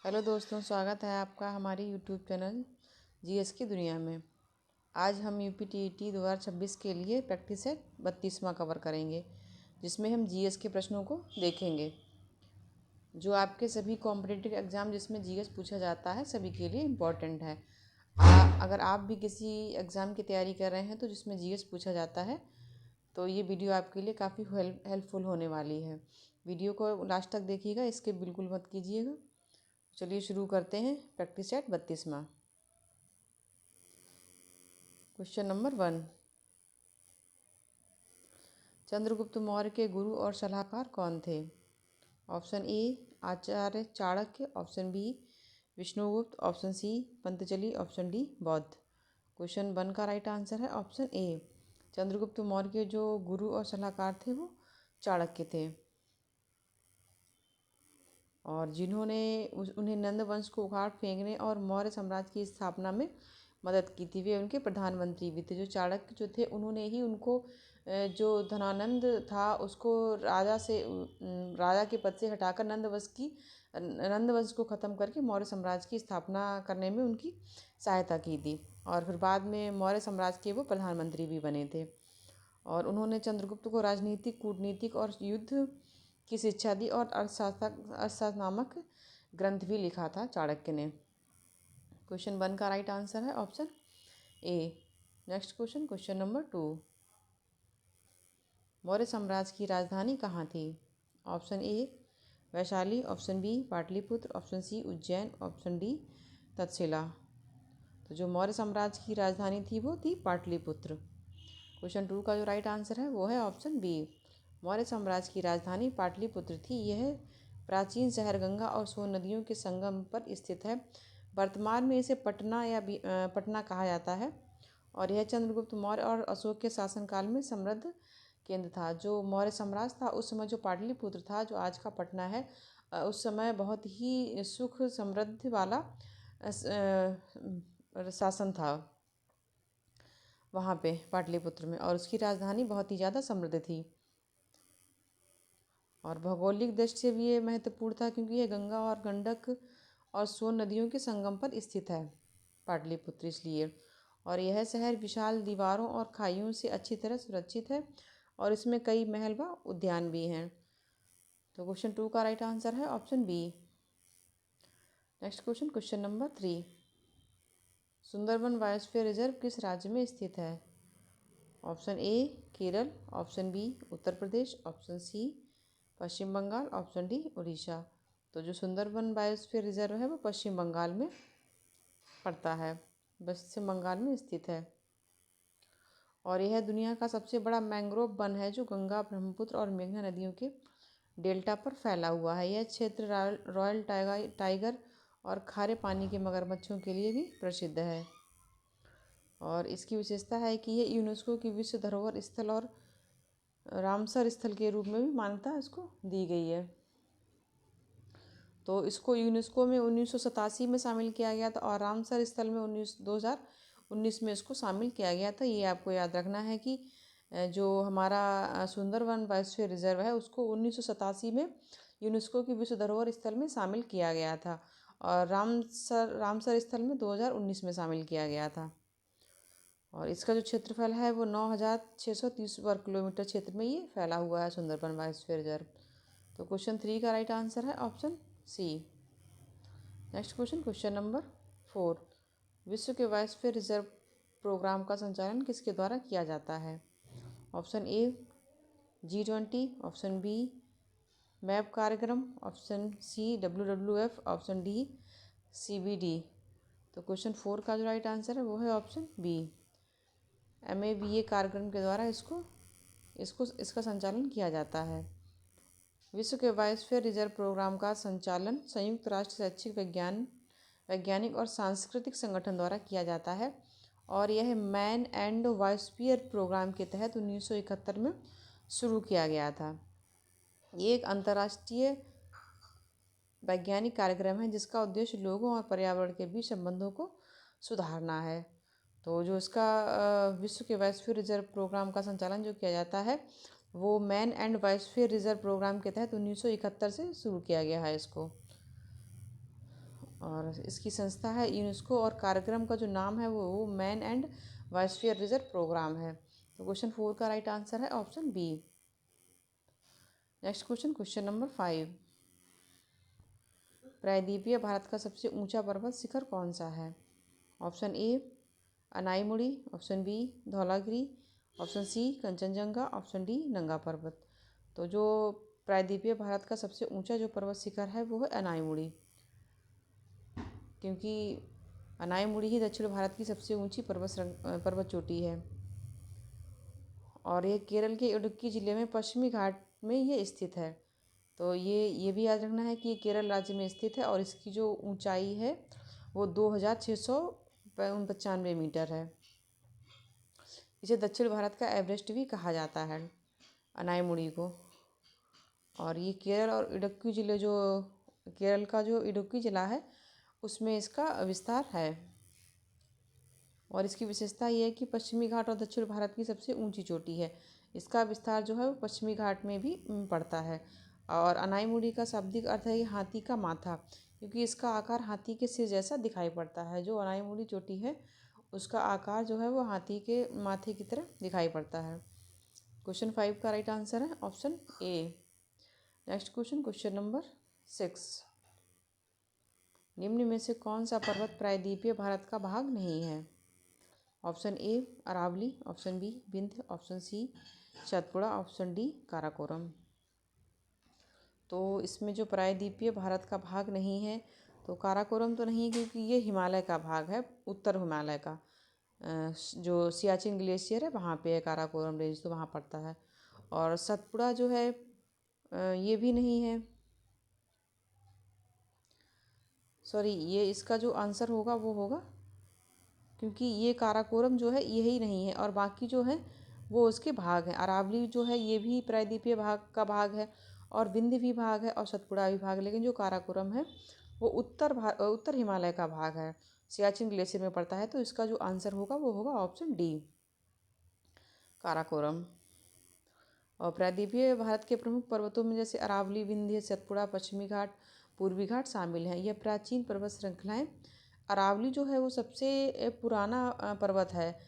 Hello दोस्तों, स्वागत है आपका हमारी यूट्यूब चैनल जीएस की दुनिया में। आज हम यूपीटीईटी 2026 के लिए प्रैक्टिस सेट 32वां कवर करेंगे, जिसमें हम जीएस के प्रश्नों को देखेंगे जो आपके सभी कॉम्पिटिटिव एग्ज़ाम जिसमें जीएस पूछा जाता है सभी के लिए इम्पॉर्टेंट है। अगर आप भी किसी एग्ज़ाम की तैयारी कर रहे हैं तो जिसमें जीएस पूछा जाता है तो ये वीडियो आपके लिए काफ़ी हेल्पफुल होने वाली है। वीडियो को लास्ट तक देखिएगा, स्किप बिल्कुल मत कीजिएगा। चलिए शुरू करते हैं प्रैक्टिस सेट 32वां। क्वेश्चन नंबर 1, चंद्रगुप्त मौर्य के गुरु और सलाहकार कौन थे? Option A Acharya Chanakya, option B Vishnugupta, option C Patanjali, option D बौद्ध। क्वेश्चन 1 का राइट आंसर है ऑप्शन ए। चंद्रगुप्त मौर्य के जो गुरु और सलाहकार थे वो चाणक्य थे, और जिन्होंने उन्हें नंद वंश को उखाड़ फेंकने और मौर्य साम्राज्य की स्थापना में मदद की थी। वे उनके प्रधानमंत्री भी थे। जो चाणक्य जो थे उन्होंने ही उनको जो धनानंद था उसको राजा के पद से हटाकर नंद वंश को ख़त्म करके मौर्य साम्राज्य की स्थापना करने में उनकी सहायता की थी। और फिर बाद में मौर्य साम्राज्य के वो प्रधानमंत्री भी बने थे। और उन्होंने चंद्रगुप्त को राजनीतिक, कूटनीतिक और युद्ध की शिक्षा दी, और अर्थशास्त्र नामक ग्रंथ भी लिखा था चाणक्य ने। क्वेश्चन 1 का राइट आंसर है option A. Next question, question number 2, Maurya साम्राज्य की राजधानी कहाँ थी? Option A Vaishali, option B Pataliputra, option C Ujjain, option D Taxila. तो जो मौर्य साम्राज्य की राजधानी थी वो थी पाटलिपुत्र। क्वेश्चन 2 का जो राइट आंसर है वो है ऑप्शन बी। मौर्य साम्राज्य की राजधानी पाटलिपुत्र थी। यह प्राचीन शहर गंगा और सोन नदियों के संगम पर स्थित है। वर्तमान में इसे पटना कहा जाता है, और यह चंद्रगुप्त मौर्य और अशोक के शासनकाल में समृद्ध केंद्र था। जो मौर्य साम्राज्य था उस समय जो पाटलिपुत्र था, जो आज का पटना है, उस समय बहुत ही सुख समृद्धि वाला शासन था वहाँ पे पाटलिपुत्र में, और उसकी राजधानी बहुत ही ज़्यादा समृद्ध थी। और भौगोलिक दृष्टि से भी ये महत्वपूर्ण था क्योंकि यह गंगा और गंडक और सोन नदियों के संगम पर स्थित है पाटलिपुत्र, इसलिए। और यह शहर विशाल दीवारों और खाइयों से अच्छी तरह सुरक्षित है, और इसमें कई महल व उद्यान भी हैं। तो क्वेश्चन 2 का राइट आंसर है option B. Next question, question number 3, Sundarban biosphere reserve किस राज्य में स्थित है? Option A Kerala, option B Uttar Pradesh, option C Paschim Bengal, option D Orissa. तो जो सुंदरबन बायोस्फीयर रिजर्व है वो पश्चिम बंगाल में पड़ता है, पश्चिम बंगाल में स्थित है। और यह दुनिया का सबसे बड़ा मैंग्रोव वन है जो गंगा, ब्रह्मपुत्र और मेघना नदियों के डेल्टा पर फैला हुआ है। यह क्षेत्र रॉयल टाइगर और खारे पानी के मगरमच्छों के लिए भी प्रसिद्ध है। और इसकी विशेषता है कि यह यूनेस्को की विश्व धरोहर स्थल और रामसर स्थल के रूप में भी मान्यता इसको दी गई है। तो इसको यूनेस्को में 1987 में शामिल किया गया था, और रामसर स्थल में 2019 में इसको शामिल किया गया था। ये आपको याद रखना है कि जो हमारा सुंदरवन बायोस्फीयर रिजर्व है उसको 1987 में यूनेस्को की विश्व धरोहर स्थल में शामिल किया गया था, और रामसर स्थल में 2019 में शामिल किया गया था। और इसका जो क्षेत्रफल है वो 9,630 वर्ग किलोमीटर क्षेत्र में ये फैला हुआ है सुंदरबन बायोस्फीयर रिजर्व। तो क्वेश्चन 3 का राइट आंसर है option C. Next question, question number 4, विश्व के बायोस्फीयर रिजर्व प्रोग्राम का संचालन किसके द्वारा किया जाता है? Option A G20, option B map कार्यक्रम, option C WWF, option D CBD। तो क्वेश्चन 4 का जो राइट आंसर है वो है ऑप्शन बी। MABA कार्यक्रम के द्वारा इसका संचालन किया जाता है। विश्व के बायोस्फीयर रिजर्व प्रोग्राम का संचालन संयुक्त राष्ट्र शैक्षिक वैज्ञानिक और सांस्कृतिक संगठन द्वारा किया जाता है, और यह मैन एंड बायोस्फीयर प्रोग्राम के तहत 1971 में शुरू किया गया था। ये एक अंतर्राष्ट्रीय वैज्ञानिक कार्यक्रम है जिसका उद्देश्य लोगों और पर्यावरण के बीच संबंधों को सुधारना है। तो जो इसका विश्व के बायोस्फीयर रिजर्व प्रोग्राम का संचालन जो किया जाता है वो man and biosphere reserve programme के तहत 1971 से शुरू किया गया है इसको। और इसकी संस्था है यूनेस्को और कार्यक्रम का जो नाम है वो man and biosphere reserve programme है। तो क्वेश्चन 4 का राइट आंसर है option B. Next question, question number 5। प्रायद्वीपीय भारत का सबसे ऊंचा पर्वत शिखर कौन सा है? Option A Anamudi, option B Dhaulagiri, option C Kangchenjunga, option D Nanga Parbat. तो जो प्रायद्वीपीय भारत का सबसे ऊंचा जो पर्वत शिखर है वो है अनाईमुड़ी, क्योंकि अनाईमुड़ी ही दक्षिण भारत की सबसे ऊंची पर्वत चोटी है और ये केरल के इडुक्की जिले में पश्चिमी घाट में ये स्थित है। तो ये भी याद रखना है कि ये केरल राज्य में स्थित है और इसकी जो ऊंचाई है वो 2695 मीटर है। इसे दक्षिण भारत का एवरेस्ट भी कहा जाता है अनाईमुड़ी को। और ये केरल और इडुक्की जिले जो केरल का जो इडुक्की जिला है उसमें इसका विस्तार है। और इसकी विशेषता ये है कि पश्चिमी घाट और दक्षिण भारत की सबसे ऊंची चोटी है। इसका विस्तार जो है वो पश्चिमी घाट में भी पड़ता है। और अनाईमुड़ी का शाब्दिक अर्थ है हाथी का माथा, क्योंकि इसका आकार हाथी के सिर जैसा दिखाई पड़ता है। जो अनाईमुड़ी चोटी है उसका आकार जो है वो हाथी के माथे की तरह दिखाई पड़ता है। क्वेश्चन 5 का राइट आंसर है option A. Next question, question number 6। निम्न में से कौन सा पर्वत प्रायद्वीपीय भारत का भाग नहीं है? Option A Aravalli, option B Vindhya, option C Satpura, option D Karakoram. तो इसमें जो प्रायद्वीपीय भारत का भाग नहीं है तो काराकोरम तो नहीं, क्योंकि ये हिमालय का भाग है, उत्तर हिमालय का जो सियाचिन ग्लेशियर है वहाँ पे है काराकोरम रेंज, तो वहाँ पड़ता है। और सतपुड़ा जो है ये भी नहीं है, सॉरी ये इसका जो आंसर होगा वो होगा, क्योंकि ये काराकोरम जो है यही नहीं है और बाकी जो है वो उसके भाग हैं। अरावली जो है ये भी प्रायद्वीपीय भाग का भाग है और विंध्य भी भाग है और सतपुड़ा भी भाग है, लेकिन जो काराकोरम है वो उत्तर हिमालय का भाग है, सियाचिन ग्लेशियर में पड़ता है। तो इसका जो आंसर होगा वो होगा ऑप्शन डी काराकोरम। और प्रायद्वीपीय भारत के प्रमुख पर्वतों में जैसे अरावली, विंध्य, सतपुड़ा, पश्चिमी घाट, पूर्वी घाट शामिल हैं। यह प्राचीन पर्वत श्रृंखलाएं। अरावली जो है वो सबसे पुराना पर्वत है।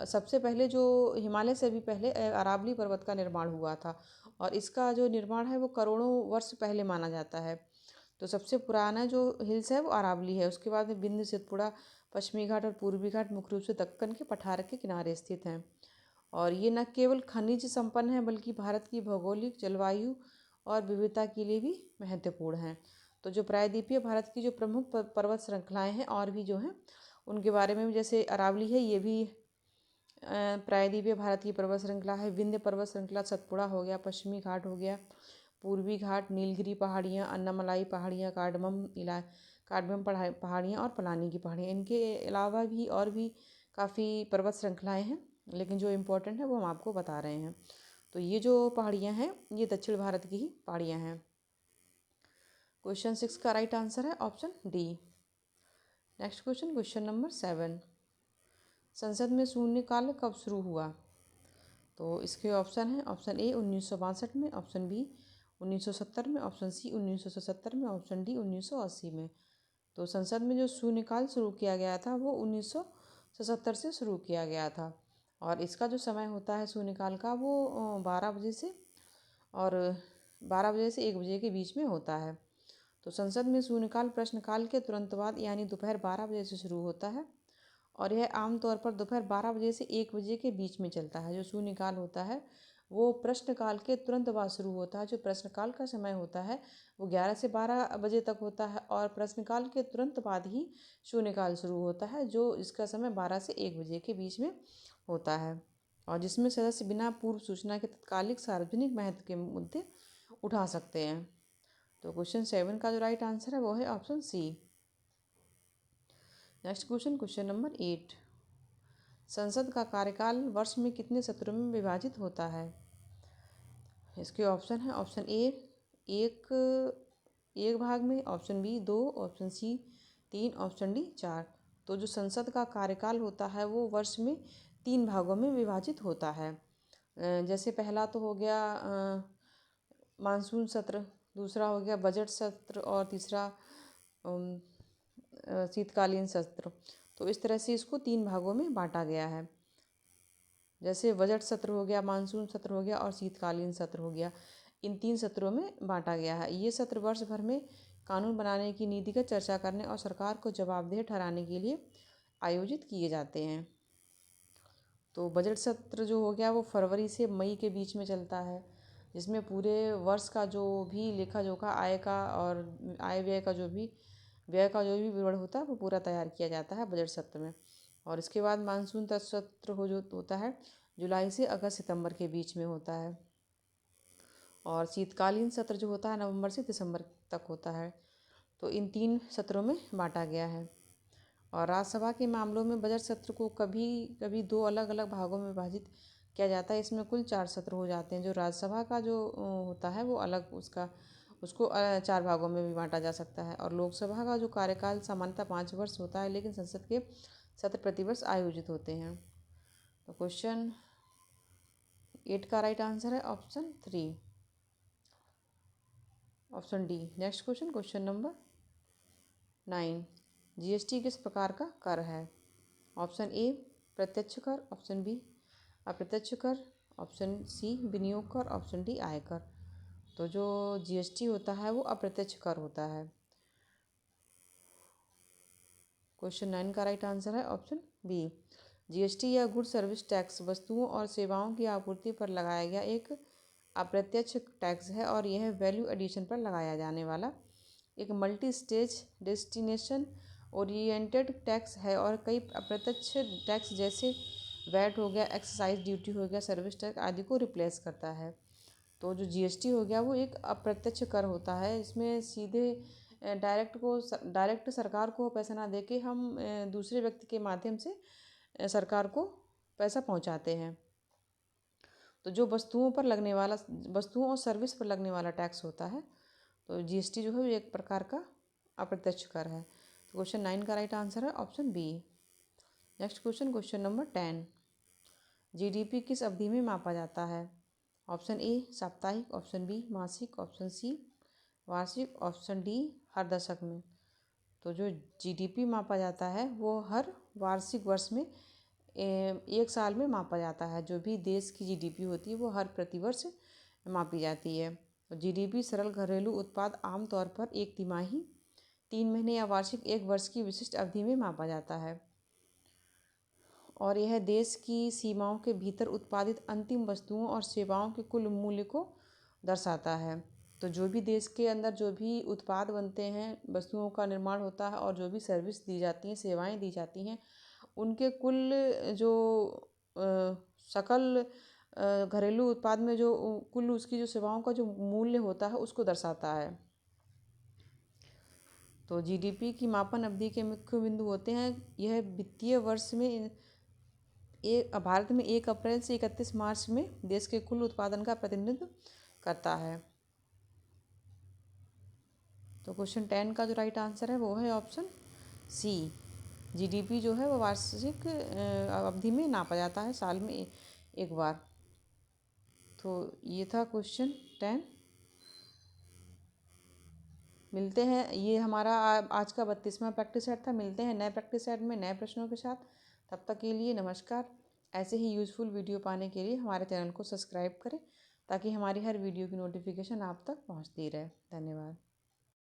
सबसे पहले जो हिमालय से भी पहले अरावली पर्वत का निर्माण हुआ था और इसका जो निर्माण है वो करोड़ों वर्ष पहले माना जाता है। तो सबसे पुराना जो हिल्स है वो अरावली है। उसके बाद में विंध्य, सतपुड़ा, पश्चिमी घाट और पूर्वी घाट मुख्य रूप से दक्कन के पठार के किनारे स्थित हैं। और ये न केवल खनिज संपन्न है बल्कि भारत की भौगोलिक जलवायु और विविधता के लिए भी महत्वपूर्ण है। तो जो प्रायद्वीपीय भारत की जो प्रमुख पर्वत श्रृंखलाएं हैं और भी जो हैं उनके बारे में भी, जैसे अरावली है ये भी प्रायद्वीपीय भारत की पर्वत श्रृंखला है। विंध्य पर्वत श्रृंखला सतपुड़ा हो गया, पश्चिमी घाट हो गया, पूर्वी घाट, नीलगिरी पहाड़ियाँ, अन्नामलाई पहाड़ियाँ, कार्डमम पहाड़ियाँ और पलानी की पहाड़ियाँ। इनके अलावा भी और भी काफ़ी पर्वत श्रृंखलाएँ हैं, लेकिन जो इम्पोर्टेंट है वो हम आपको बता रहे हैं। तो ये जो पहाड़ियाँ हैं ये दक्षिण भारत की ही पहाड़ियाँ हैं। क्वेश्चन 6 का राइट आंसर है option D. Next question, question number 7। संसद में शून्यकाल कब शुरू हुआ? तो इसके ऑप्शन हैं, ऑप्शन ए 1962 में, ऑप्शन बी 1970 में, ऑप्शन सी 1977 में, ऑप्शन डी 1980 में। तो संसद में जो शून्यकाल शुरू किया गया था वो 1977 से शुरू किया गया था और इसका जो समय होता है शून्यकाल का वो 12 बजे से और 12 बजे से 1 बजे के बीच में होता है। तो संसद में शून्यकाल प्रश्नकाल के तुरंत बाद यानी दोपहर 12 बजे से शुरू होता है और यह आमतौर पर दोपहर 12 बजे से 1 बजे के बीच में चलता है। जो शून्यकाल होता है वो प्रश्नकाल के तुरंत बाद शुरू होता है। जो प्रश्नकाल का समय होता है वो 11 से 12 बजे तक होता है और प्रश्नकाल के तुरंत बाद ही शून्यकाल शुरू होता है, जो इसका समय 12 से 1 बजे के बीच में होता है और जिसमें सदस्य बिना पूर्व सूचना के तत्कालिक सार्वजनिक महत्व के मुद्दे उठा सकते हैं। तो क्वेश्चन 7 का जो राइट आंसर है वो है option C. Next question, question number 8। संसद का कार्यकाल वर्ष में कितने सत्रों में विभाजित होता है? इसके ऑप्शन है, ऑप्शन ए एक भाग में, option B 2, option C 3, option D 4। तो जो संसद का कार्यकाल होता है वो वर्ष में 3 भागों में विभाजित होता है। जैसे पहला तो हो गया मानसून सत्र, दूसरा हो गया बजट सत्र और तीसरा शीतकालीन सत्र। तो इस तरह से इसको 3 भागों में बांटा गया है। जैसे बजट सत्र हो गया, मानसून सत्र हो गया और शीतकालीन सत्र हो गया। इन 3 सत्रों में बांटा गया है। ये सत्र वर्ष भर में कानून बनाने की नीतिगत चर्चा करने और सरकार को जवाबदेह ठहराने के लिए आयोजित किए जाते हैं। तो बजट सत्र जो हो गया वो फरवरी से मई के बीच में चलता है, जिसमें पूरे वर्ष का जो भी लेखा जोखा आय का और आय व्यय का जो भी विवरण होता है वो पूरा तैयार किया जाता है बजट सत्र में। और इसके बाद मानसून सत्र जो होता है जुलाई से अगस्त सितंबर के बीच में होता है। और शीतकालीन सत्र जो होता है नवंबर से दिसंबर तक होता है। तो इन 3 सत्रों में बांटा गया है। और राज्यसभा के मामलों में बजट सत्र को कभी कभी 2 अलग अलग भागों में विभाजित किया जाता है। इसमें कुल 4 सत्र हो जाते हैं। जो राज्यसभा का जो होता है वो अलग उसको 4 भागों में भी बांटा जा सकता है। और लोकसभा का जो कार्यकाल सामान्यतः 5 वर्ष होता है, लेकिन संसद के सत्र प्रतिवर्ष आयोजित होते हैं। तो क्वेश्चन 8 का राइट आंसर है option 3, option D. Next question, question number 9। GST किस प्रकार का कर है? ऑप्शन ए प्रत्यक्ष कर, ऑप्शन बी अप्रत्यक्ष कर, ऑप्शन सी विनियोग कर, ऑप्शन डी आयकर। तो जो जीएसटी होता है वो अप्रत्यक्ष कर होता है। क्वेश्चन 9 का राइट आंसर है ऑप्शन बी। जीएसटी या गुड सर्विस टैक्स वस्तुओं और सेवाओं की आपूर्ति पर लगाया गया एक अप्रत्यक्ष टैक्स है और यह वैल्यू एडिशन पर लगाया जाने वाला एक multi stage destination oriented tax है। और कई अप्रत्यक्ष टैक्स जैसे वैट हो गया, एक्साइज ड्यूटी हो गया, सर्विस टैक्स आदि को रिप्लेस करता है। तो जो जीएसटी हो गया वो एक अप्रत्यक्ष कर होता है। इसमें सीधे डायरेक्ट सरकार को पैसा ना देके हम दूसरे व्यक्ति के माध्यम से सरकार को पैसा पहुंचाते हैं। तो जो वस्तुओं और सर्विस पर लगने वाला टैक्स होता है, तो जीएसटी जो है वो एक प्रकार का अप्रत्यक्ष कर है। तो क्वेश्चन 9 का राइट आंसर है option B. Next question, question number 10। GDP किस अवधि में मापा जाता है? ऑप्शन ए साप्ताहिक, ऑप्शन बी मासिक, ऑप्शन सी वार्षिक, ऑप्शन डी हर दशक में। तो जो जीडीपी मापा जाता है वो हर वार्षिक वर्ष में एक साल में मापा जाता है। जो भी देश की जीडीपी होती है वो हर प्रतिवर्ष मापी जाती है। तो जीडीपी सरल घरेलू उत्पाद आमतौर पर एक तिमाही, 3 महीने या वार्षिक 1 वर्ष की विशिष्ट अवधि में मापा जाता है। और यह देश की सीमाओं के भीतर उत्पादित अंतिम वस्तुओं और सेवाओं के कुल मूल्य को दर्शाता है। तो जो भी देश के अंदर जो भी उत्पाद बनते हैं, वस्तुओं का निर्माण होता है और जो भी सर्विस दी जाती हैं, सेवाएं दी जाती हैं, उनके कुल जो सकल घरेलू उत्पाद में जो कुल उसकी जो सेवाओं का जो मूल्य होता है उसको दर्शाता है। तो जीडीपी की मापन अवधि के मुख्य बिंदु होते हैं। यह वित्तीय वर्ष में भारत में 1 अप्रैल से 31 मार्च में देश के कुल उत्पादन का प्रतिनिधित्व करता है। तो क्वेश्चन 10 का जो राइट आंसर है वो है ऑप्शन सी। जीडीपी जो है वो वार्षिक अवधि में नापा जाता है, साल में एक बार। तो ये था क्वेश्चन 10। मिलते हैं, ये हमारा आज का 32वां प्रैक्टिस सेट था। मिलते हैं नए प्रैक्टिस सेट में नए प्रश्नों के साथ। तब तक के लिए नमस्कार। ऐसे ही यूज़फुल वीडियो पाने के लिए हमारे चैनल को सब्सक्राइब करें ताकि हमारी हर वीडियो की नोटिफिकेशन आप तक पहुंचती रहे। धन्यवाद।